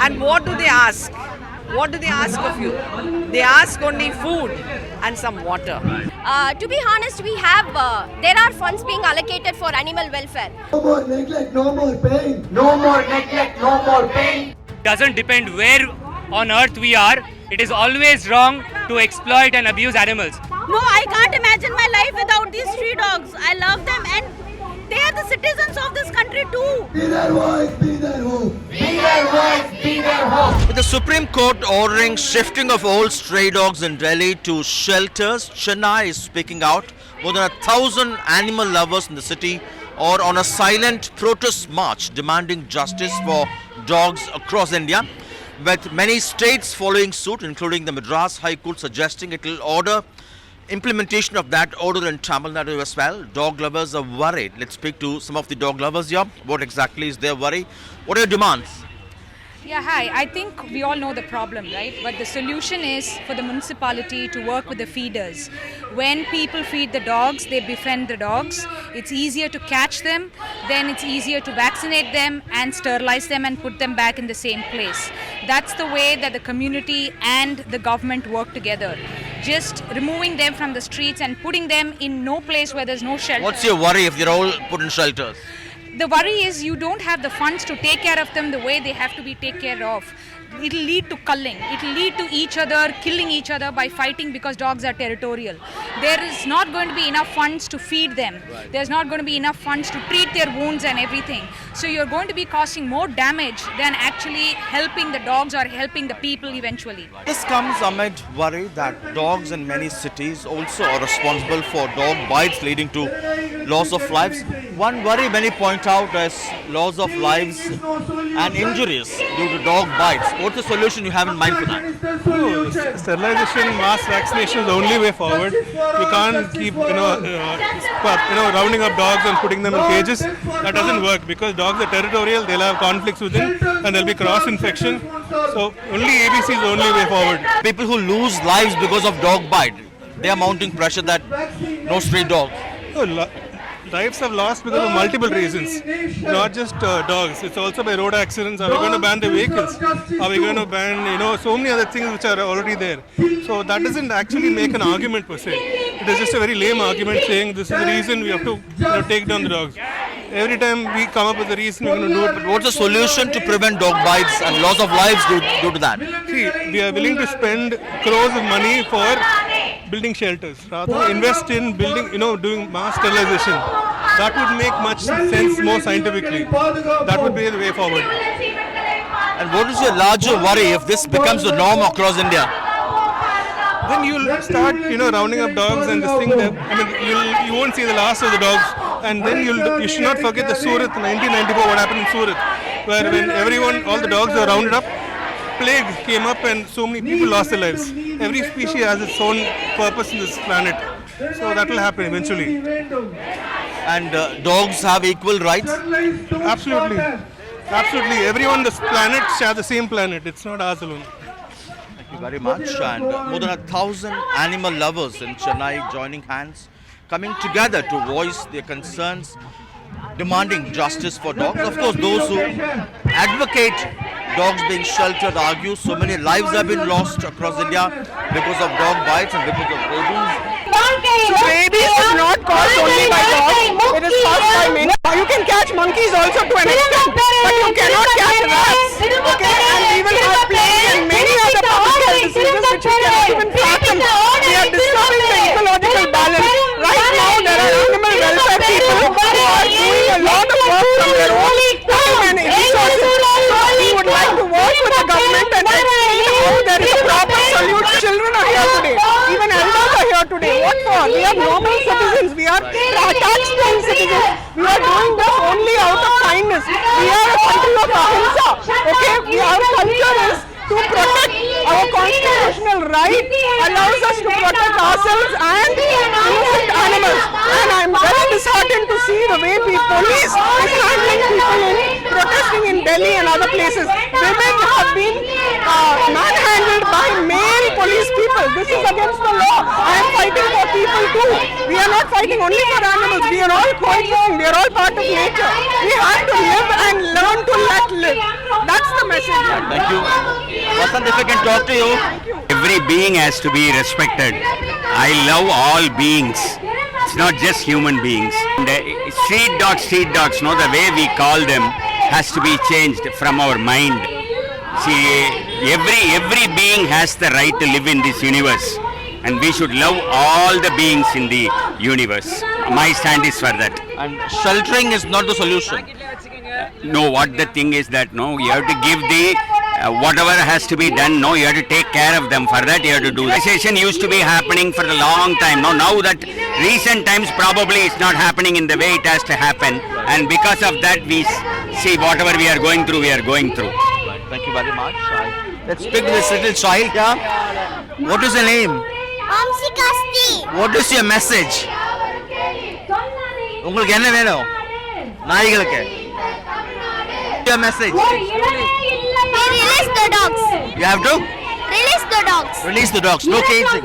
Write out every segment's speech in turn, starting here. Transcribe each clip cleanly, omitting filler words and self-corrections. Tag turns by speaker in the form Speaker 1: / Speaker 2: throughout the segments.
Speaker 1: And what do they ask? What do they ask of you? They ask only food and some water.
Speaker 2: To be honest, there are funds being allocated for animal welfare.
Speaker 3: No more neglect, no more pain. No more neglect, no more pain.
Speaker 4: Doesn't depend where on earth we are. It is always wrong to exploit and abuse animals.
Speaker 5: No, I can't imagine my life without these street dogs. I love them and they are the citizens of this country too.
Speaker 3: Be their voice, be their hope. Be their voice, be their hope.
Speaker 6: With the Supreme Court ordering shifting of all stray dogs in Delhi to shelters, Chennai is speaking out. More than 1,000 animal lovers in the city are on a silent protest march demanding justice for dogs across India, with many states following suit, including the Madras High Court suggesting it will order implementation of that order in Tamil Nadu as well. Dog lovers are worried. Let's speak to some of the dog lovers here. What exactly is their worry? What are your demands?
Speaker 7: Yeah, hi. I think we all know the problem, right? But the solution is for the municipality to work with the feeders. When people feed the dogs, they befriend the dogs. It's easier to catch them, then it's easier to vaccinate them and sterilize them and put them back in the same place. That's the way that the community and the government work together. Just removing them from the streets and putting them in no place where there's no shelter.
Speaker 6: What's your worry if they're all put in shelters?
Speaker 7: The worry is you don't have the funds to take care of them the way they have to be taken care of. It'll lead to culling. It'll lead to each other killing each other by fighting because dogs are territorial. There is not going to be enough funds to feed them. Right. There's not going to be enough funds to treat their wounds and everything. So you're going to be causing more damage than actually helping the dogs or helping the people eventually.
Speaker 6: This comes amid worry that dogs in many cities also are responsible for dog bites leading to loss of lives. One worry many point out is loss of lives and injuries due to dog bites. What's the solution you have in mind for that?
Speaker 8: Sterilization, mass vaccination is the only way forward. You can't keep rounding up dogs and putting them in cages. That doesn't work because dogs are territorial. They'll have conflicts within and there'll be cross infection. So only ABC is the only way forward.
Speaker 6: People who lose lives because of dog bite, they are mounting pressure that no stray dog.
Speaker 8: Lives have lost because of multiple reasons, not just dogs. It's also by road accidents. Are we going to ban the vehicles? Are we going to ban, so many other things which are already there? So that doesn't actually make an argument per se. It is just a very lame argument saying this is the reason we have to take down the dogs. Every time we come up with a reason, we're going to do it.
Speaker 6: But what's the solution to prevent dog bites and loss of lives due to that?
Speaker 8: See, we are willing to spend crores of money for building shelters, rather invest in building, doing mass sterilization. That would make much sense more scientifically. That would be the way forward.
Speaker 6: And what is your larger worry if this becomes the norm across India?
Speaker 8: Then you'll start, rounding up dogs and this thing. You won't see the last of the dogs. And then you should not forget the Surat 1994. What happened in Surat, where when all the dogs were rounded up, plague came up and so many people lost their lives. Every species has its own purpose in this planet. So that will happen eventually.
Speaker 6: And dogs have equal rights?
Speaker 8: Absolutely. Absolutely. Everyone on this planet shares the same planet. It's not ours alone.
Speaker 6: Thank you very much. And more than 1,000 animal lovers in Chennai joining hands, coming together to voice their concerns, demanding justice for dogs. Of course, those who advocate dogs being sheltered argue so many lives have been lost across India because of dog bites and because of rabies.
Speaker 9: So rabies is not caused only by dogs, it is caused by many. You can catch monkeys also to an extent, but you cannot catch rats. Okay, and we will have plague and many other public health diseases which we cannot even fathom. We are disturbing the ecological balance. Right now there are animal welfare people who are doing a lot of work from their own time and resources. So we would like to work with the government and see how there is a proper solution. Children are here today, even elders are here today. What for? We are normal citizens, we are tax-paying citizens. We are doing this only out of kindness. We are a country of ahimsa. Okay, our culture is to protect our constitutional right, allows us to protect ourselves and innocent animals. And I am very disheartened to see the way police is handling people protesting in Delhi and other places. Women have been manhandled by male police people. This is against the law. I am fighting for people to too. We are not fighting only for animals. We are all coexisting. We are all part of nature. We have to live and learn to let live. That's the message.
Speaker 6: Thank you. Vasant, if I can talk to you.
Speaker 10: Every being has to be respected. I love all beings. It's not just human beings. And, street dogs, no, the way we call them has to be changed from our mind. See, every being has the right to live in this universe, and we should love all the beings in the universe. My stand is for that.
Speaker 6: And sheltering is not the solution.
Speaker 10: No, what the thing is that no, you have to give the whatever has to be done. No, you have to take care of them. For that, you have to do. Civilization used to be happening for a long time. No, now that recent times probably it's not happening in the way it has to happen, and because of that, we see whatever we are going through. We are going through.
Speaker 6: Thank you very much. Let's speak to this little child here. What is your name? What is your message? உங்களுக்கு என்ன வேணும் நாய்களுக்கு? Your message.
Speaker 2: Release the dogs.
Speaker 6: You have to
Speaker 2: Release the dogs.
Speaker 6: release the dogs. No caging.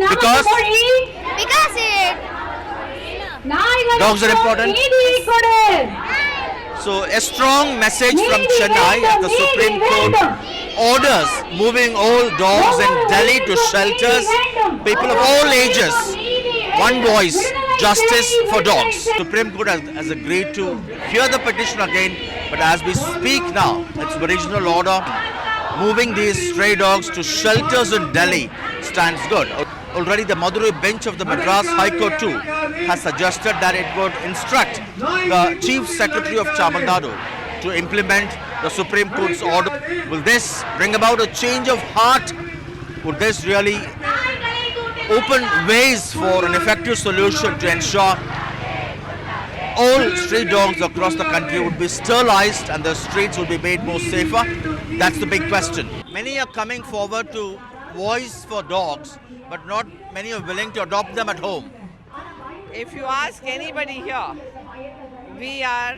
Speaker 6: Because dogs are important. So a strong message from Chennai as the Supreme Court orders moving all dogs in Delhi to shelters. People of all ages, one voice, justice for dogs. Supreme Court has agreed to hear the petition again, but as we speak now, its original order moving these stray dogs to shelters in Delhi stands good. Already the Madurai bench of the Madras High Court too has suggested that it would instruct the Chief Secretary of Tamil Nadu to implement the Supreme Court's order. Will this bring about a change of heart? Would this really open ways for an effective solution to ensure all stray dogs across the country would be sterilized and the streets would be made more safer? That's the big question. Many are coming forward to voice for dogs, but not many are willing to adopt them at home.
Speaker 1: If you ask anybody here, we are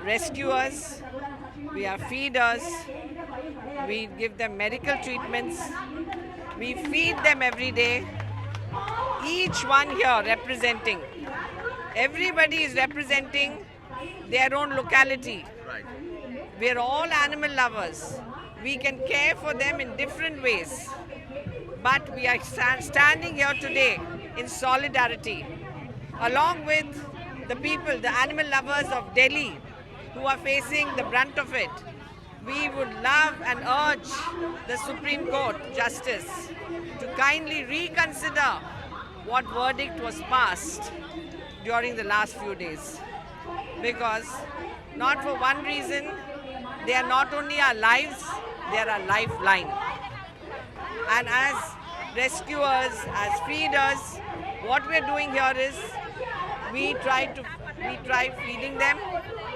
Speaker 1: rescuers, we are feeders, we give them medical treatments, we feed them every day. Each one here representing, everybody is representing their own locality.
Speaker 6: Right.
Speaker 1: We are all animal lovers. We can care for them in different ways. But we are standing here today in solidarity, along with the people, the animal lovers of Delhi, who are facing the brunt of it. We would love and urge the Supreme Court Justice to kindly reconsider what verdict was passed during the last few days. Because not for one reason, they are not only our lives, they are our lifeline. And as rescuers, as feeders, what we are doing here is we try feeding them,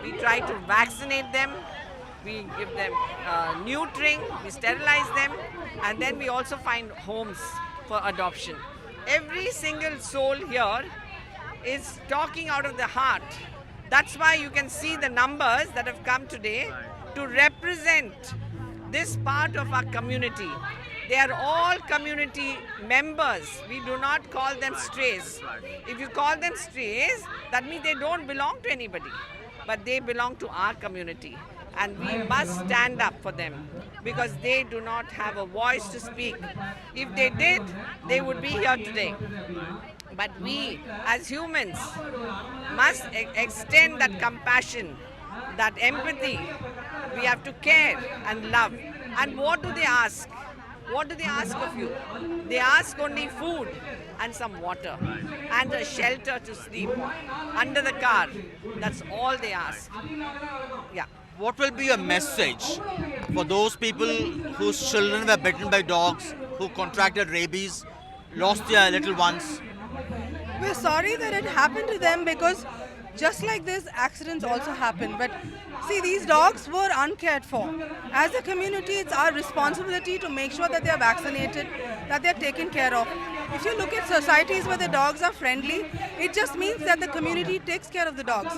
Speaker 1: we try to vaccinate them, we give them neutering, we sterilize them, and then we also find homes for adoption. Every single soul here is talking out of the heart. That's why you can see the numbers that have come today to represent this part of our community. They are all community members. We do not call them strays. If you call them strays, that means they don't belong to anybody, but they belong to our community. And we must stand up for them because they do not have a voice to speak. If they did, they would be here today. But we, as humans, must extend that compassion, that empathy. We have to care and love. And what do they ask? What do they ask of you? They ask only food and some water and a shelter to sleep under the car. That's all they ask. Yeah.
Speaker 6: What will be your message for those people whose children were bitten by dogs, who contracted rabies, lost their little ones?
Speaker 9: We're sorry that it happened to them because just like this, accidents also happen. But see, these dogs were uncared for. As a community, it's our responsibility to make sure that they're vaccinated, that they're taken care of. If you look at societies where the dogs are friendly, it just means that the community takes care of the dogs.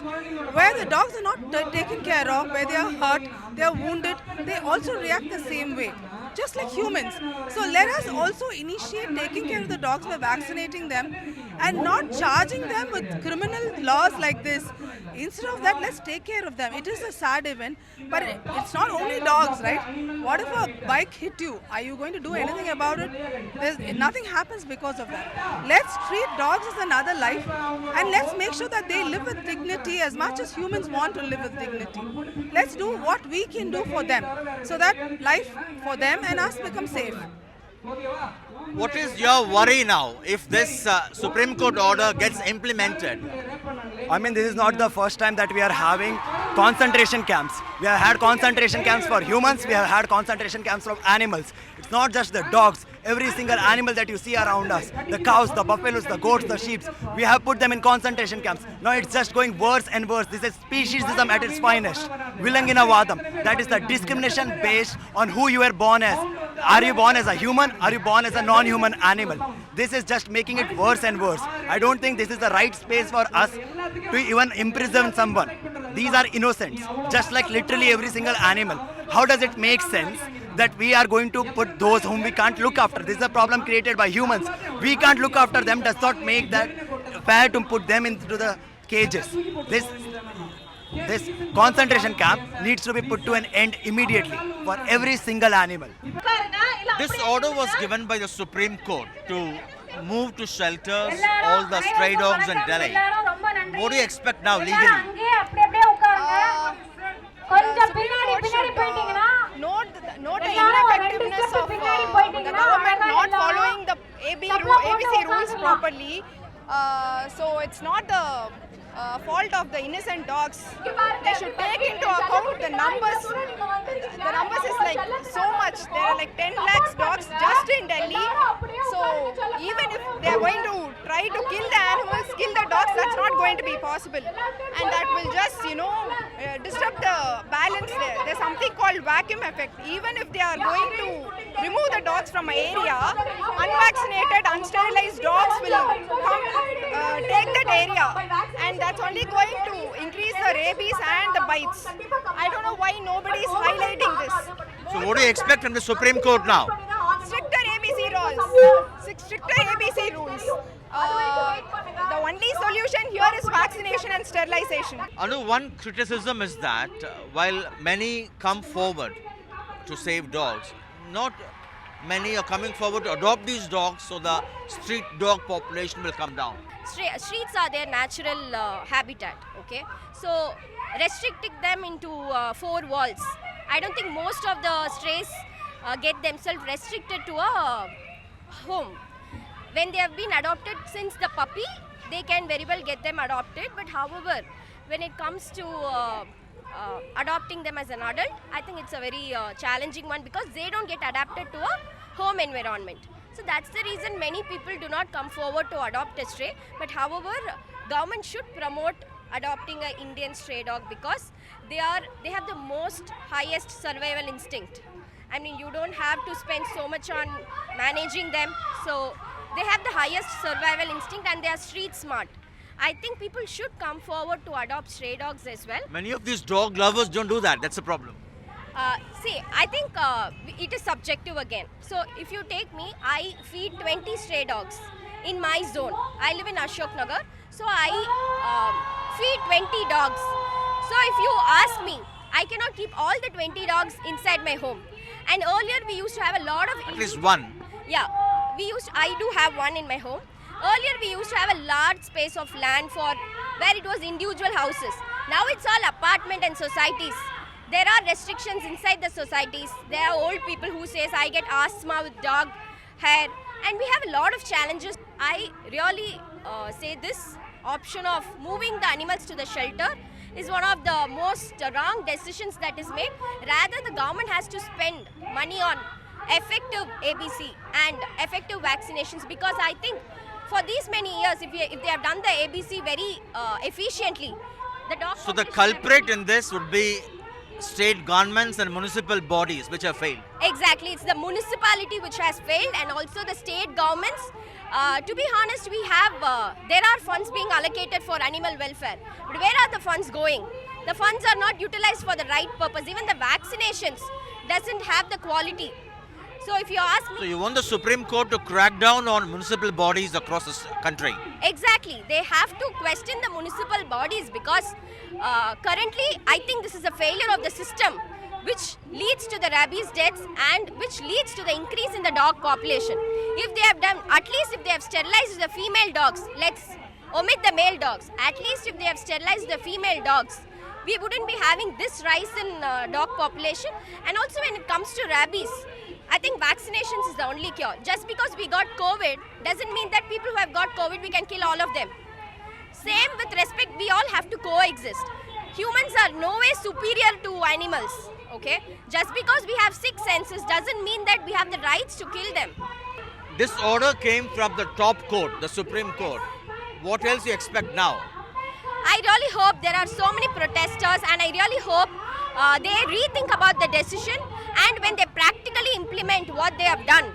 Speaker 9: Where the dogs are not taken care of, where they are hurt, they are wounded, they also react the same way. just like humans. So let us also initiate taking care of the dogs by vaccinating them and not charging them with criminal laws like this. Instead of that, let's take care of them. It is a sad event, but it's not only dogs, right? What if a bike hit you? Are you going to do anything about it? Nothing happens because of that. Let's treat dogs as another life, and let's make sure that they live with dignity as much as humans want to live with dignity. Let's do what we can do for them so that life for them and us become safe.
Speaker 6: What is your worry now if this Supreme Court order gets implemented?
Speaker 11: I mean, this is not the first time that we are having concentration camps. We have had concentration camps for humans, we have had concentration camps for animals. It's not just the dogs. Every single animal that you see around us, the cows, the buffaloes, the goats, the sheep, we have put them in concentration camps. Now it's just going worse and worse. This is speciesism at its finest. Vilanginavadam. That is the discrimination based on who you were born as. Are you born as a human? Are you born as a non-human animal? This is just making it worse and worse. I don't think this is the right space for us to even imprison someone. These are innocents, just like literally every single animal. How does it make sense that we are going to put those whom we can't look after? This is a problem created by humans. We can't look after them does not make that fair to put them into the cages. This concentration camp needs to be put to an end immediately for every single animal.
Speaker 6: This order was given by the Supreme Court to move to shelters all the stray dogs in Delhi. What do you expect now legally?
Speaker 2: Note the ineffectiveness of the government not following the ABC rules properly. So it's not the fault of the innocent dogs. They should take into account the numbers. The numbers is like so much. There are like 10 lakhs dogs just in Delhi. So even if they are going to try to kill the animals, kill the dogs, that's not going to be possible. And that will just, disrupt the balance there. There's something called vacuum effect. Even if they are going to remove the dogs from an area, unvaccinated, unsterilized dogs will come take that area. And that's only going to increase the rabies and the bites. I don't know why nobody is highlighting this.
Speaker 6: So what do you expect from the Supreme Court now?
Speaker 2: Stricter ABC rules. Stricter ABC rules. The only solution here is vaccination and sterilization.
Speaker 6: Anu, one criticism is that while many come forward to save dogs, not many are coming forward to adopt these dogs, so the street dog population will come down.
Speaker 2: Streets are their natural habitat, okay? So restricting them into 4 walls, I don't think most of the strays get themselves restricted to a home. When they have been adopted since the puppy, they can very well get them adopted. But however, when it comes to adopting them as an adult, I think it's a very challenging one because they don't get adapted to a home environment. So that's the reason many people do not come forward to adopt a stray. But however, government should promote adopting an Indian stray dog because they have the most highest survival instinct. I mean, you don't have to spend so much on managing them. So they have the highest survival instinct and they are street smart. I think people should come forward to adopt stray dogs as well.
Speaker 6: Many of these dog lovers don't do that. That's the problem.
Speaker 2: See, I think it is subjective again. So if you take me, I feed 20 stray dogs in my zone. I live in Ashok Nagar. So I feed 20 dogs. So if you ask me, I cannot keep all the 20 dogs inside my home. And earlier we used to have a lot of...
Speaker 6: At least one.
Speaker 2: Yeah, I do have one in my home. Earlier we used to have a large space of land for where it was individual houses. Now it's all apartment and societies. There are restrictions inside the societies. There are old people who says I get asthma with dog hair. And we have a lot of challenges. I really say this option of moving the animals to the shelter is one of the most wrong decisions that is made. Rather, the government has to spend money on effective ABC and effective vaccinations because I think for these many years, if they have done the ABC very efficiently, the dogs...
Speaker 6: So the culprit in this would be state governments and municipal bodies which have failed.
Speaker 2: Exactly, it's the municipality which has failed and also the state governments. To be honest, there are funds being allocated for animal welfare. But where are the funds going? The funds are not utilized for the right purpose. Even the vaccinations doesn't have the quality. So if you ask me,
Speaker 6: So you want the Supreme Court to crack down on municipal bodies across this country?
Speaker 2: exactly, they have to question the municipal bodies because currently I think this is a failure of the system which leads to the rabies deaths and which leads to the increase in the dog population. If they have done, at least if they have sterilized the female dogs, let's omit the male dogs, at least if they have sterilized the female dogs, we wouldn't be having this rise in dog population. And also when it comes to rabies, I think vaccinations is the only cure. Just because we got COVID doesn't mean that people who have got COVID, we can kill all of them. Same with respect, we all have to coexist. Humans are no way superior to animals, okay? Just because we have 6 senses doesn't mean that we have the rights to kill them.
Speaker 6: This order came from the top court, the Supreme Court. What else you expect now?
Speaker 2: I really hope there are so many protesters and I really hope they rethink about the decision, and when they practically implement what they have done,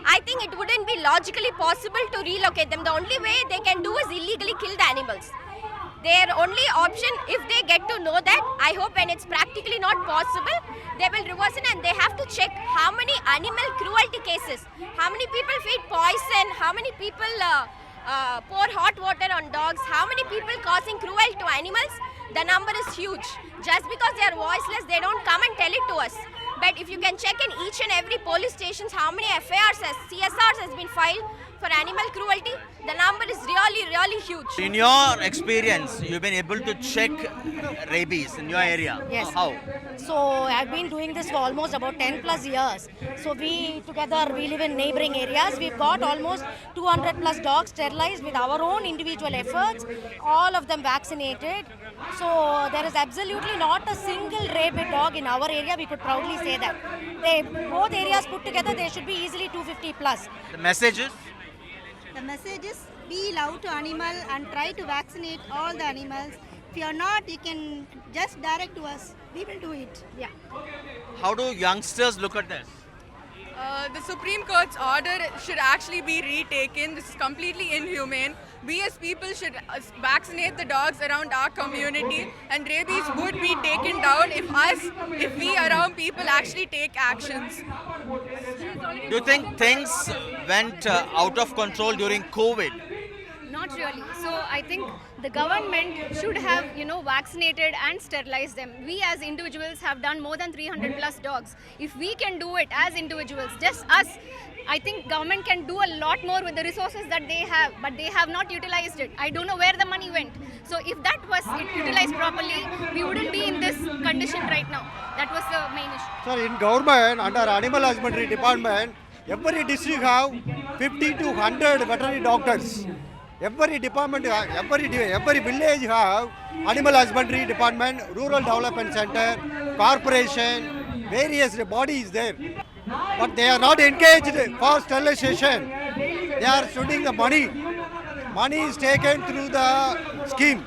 Speaker 2: I think it wouldn't be logically possible to relocate them. The only way they can do is illegally kill the animals. Their only option, if they get to know that, I hope when it's practically not possible, they will reverse it and they have to check how many animal cruelty cases, how many people feed poison, how many people pour hot water on dogs, how many people causing cruelty to animals. The number is huge. Just because they are voiceless, they don't come and tell it to us. But if you can check in each and every police stations how many FIRs CSRs has been filed for animal cruelty, the number is really huge.
Speaker 6: In your experience, you've been able to check rabies in your area.
Speaker 12: Yes.
Speaker 6: How?
Speaker 12: So I've been doing this for almost about 10 plus years. So we live in neighboring areas. We've got almost 200 plus dogs sterilized with our own individual efforts, all of them vaccinated. So there is absolutely not a single rabid dog in our area. We could proudly say that. Both areas put together, they should be easily 250 plus.
Speaker 6: The message is?
Speaker 13: The message is be love to animal and try to vaccinate all the animals. If you are not, you can just direct to us. We will do it. Yeah.
Speaker 6: How do youngsters look at this?
Speaker 14: The Supreme Court's order should actually be retaken. This is completely inhumane. We as people should vaccinate the dogs around our community, and rabies would be taken down if we around people actually take actions.
Speaker 6: Do you think things went out of control during COVID?
Speaker 15: Not really. So I think the government should have, vaccinated and sterilized them. We as individuals have done more than 300 plus dogs. If we can do it as individuals, just us, I think government can do a lot more with the resources that they have, but they have not utilized it. I don't know where the money went. So if that was utilized properly, we wouldn't be in this condition right now. That was the main issue.
Speaker 16: Sir, in government, under Animal Husbandry Department, every district have 50 to 100 veterinary doctors. Every department, every village have Animal Husbandry Department, Rural Development Center, Corporation, various bodies there. But they are not engaged for sterilization. They are spending the money. Money is taken through the scheme,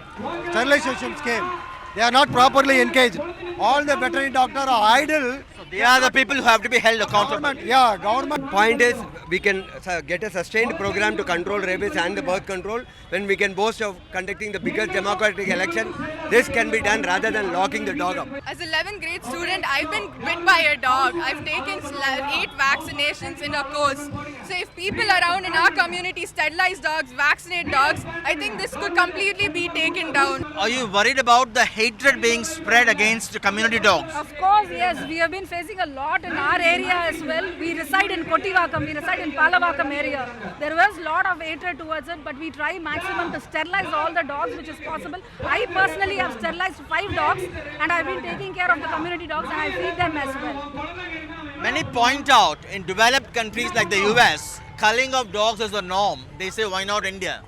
Speaker 16: sterilization scheme. They are not properly engaged. All the veterinary doctors are idle.
Speaker 6: So they are the people who have to be held accountable.
Speaker 16: Government.
Speaker 17: Point is, we can get a sustained program to control rabies and the birth control. When we can boast of conducting the biggest democratic election, this can be done rather than locking the dog up.
Speaker 14: As an 11th grade student, I've been bit by a dog. I've taken 8 vaccinations in a course. So if people around in our community sterilize dogs, vaccinate dogs, I think this could completely be taken down.
Speaker 6: Are you worried about the hatred being spread against community dogs?
Speaker 7: Of course, yes. We have been facing a lot in our area as well. We reside in Kottivakam, we reside in Palavakam area. There was a lot of hatred towards it, but we try maximum to sterilize all the dogs which is possible. I personally have sterilized 5 dogs and I've been taking care of the community dogs and I feed them as well.
Speaker 6: Many point out in developed countries like the US, culling of dogs is the norm. They say, why not India?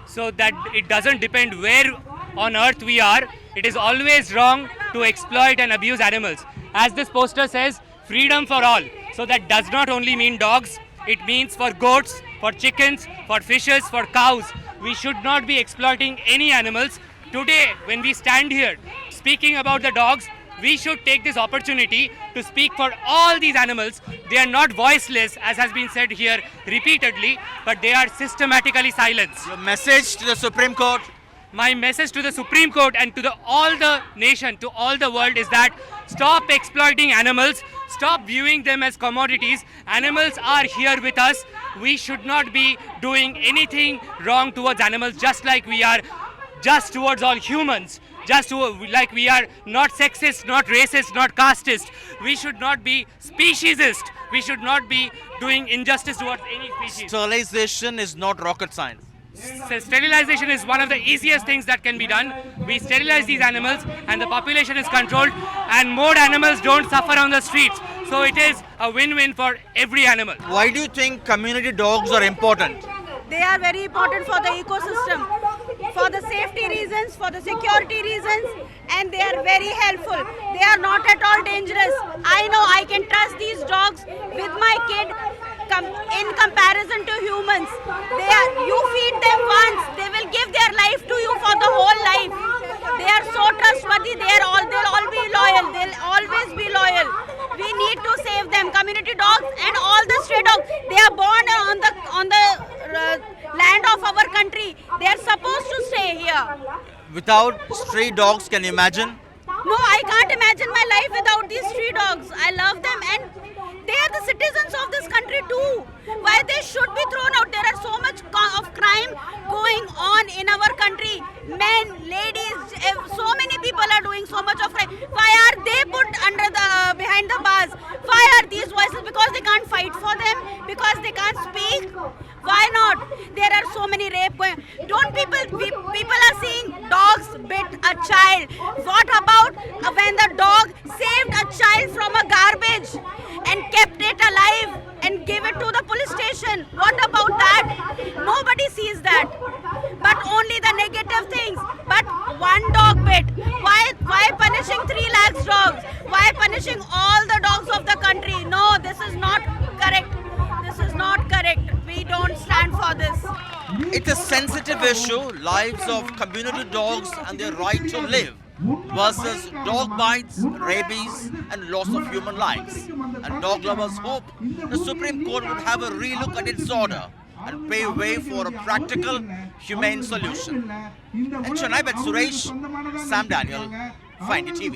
Speaker 4: So that it doesn't depend where on earth we are. It is always wrong to exploit and abuse animals. As this poster says, freedom for all. So that does not only mean dogs, it means for goats, for chickens, for fishes, for cows. We should not be exploiting any animals. Today, when we stand here speaking about the dogs, we should take this opportunity to speak for all these animals. They are not voiceless, as has been said here repeatedly, but they are systematically silenced.
Speaker 6: Your message to the Supreme Court?
Speaker 4: my message to the Supreme Court and to all the nation, to all the world is that stop exploiting animals, stop viewing them as commodities. Animals are here with us. We should not be doing anything wrong towards animals, just like we are just towards all humans. Like we are not sexist, not racist, not casteist. We should not be speciesist. We should not be doing injustice towards any species.
Speaker 6: Sterilization is not rocket science.
Speaker 4: Sterilization is one of the easiest things that can be done. We sterilize these animals and the population is controlled and more animals don't suffer on the streets. So it is a win-win for every animal.
Speaker 6: Why do you think community dogs are important?
Speaker 5: They are very important for the ecosystem, for the safety reasons, for the security reasons, and they are very helpful. They are not at all dangerous. I know I can trust these dogs with my kid in comparison to humans. You feed them once, they will give their life to you for the whole life. They are so trustworthy. They'll all be loyal. They'll always be loyal. We need to save them. Community dogs and all the stray dogs. They are born on the land of our country. They are supposed to stay here.
Speaker 6: Without stray dogs, can you imagine?
Speaker 5: No, I can't imagine my life without these stray dogs. I love them and they are the citizens of this country too. Why they should be thrown out? There are so much of crime going on in our country. Men, ladies, so many people are doing so much of crime. Why are they put behind the bars? Why are these voices? Because they can't fight for them? Because they can't speak? Why not? There are so many rape going. People are seeing dogs bit a child. What about when the dog saved a child from a garbage and kept it alive and gave it to the police station? What about that? Nobody sees that. But only the negative things. But one dog bit. Why punishing 3 lakh dogs? Why punishing all the dogs of the country? No, this is not correct. This is not correct. We don't stand for this.
Speaker 6: It's a sensitive issue, lives of community dogs and their right to live versus dog bites, rabies and loss of human lives. And dog lovers hope the Supreme Court would have a relook at its order and pave way for a practical, humane solution. In Chennai, with Suresh, Sam Daniel, Find It TV.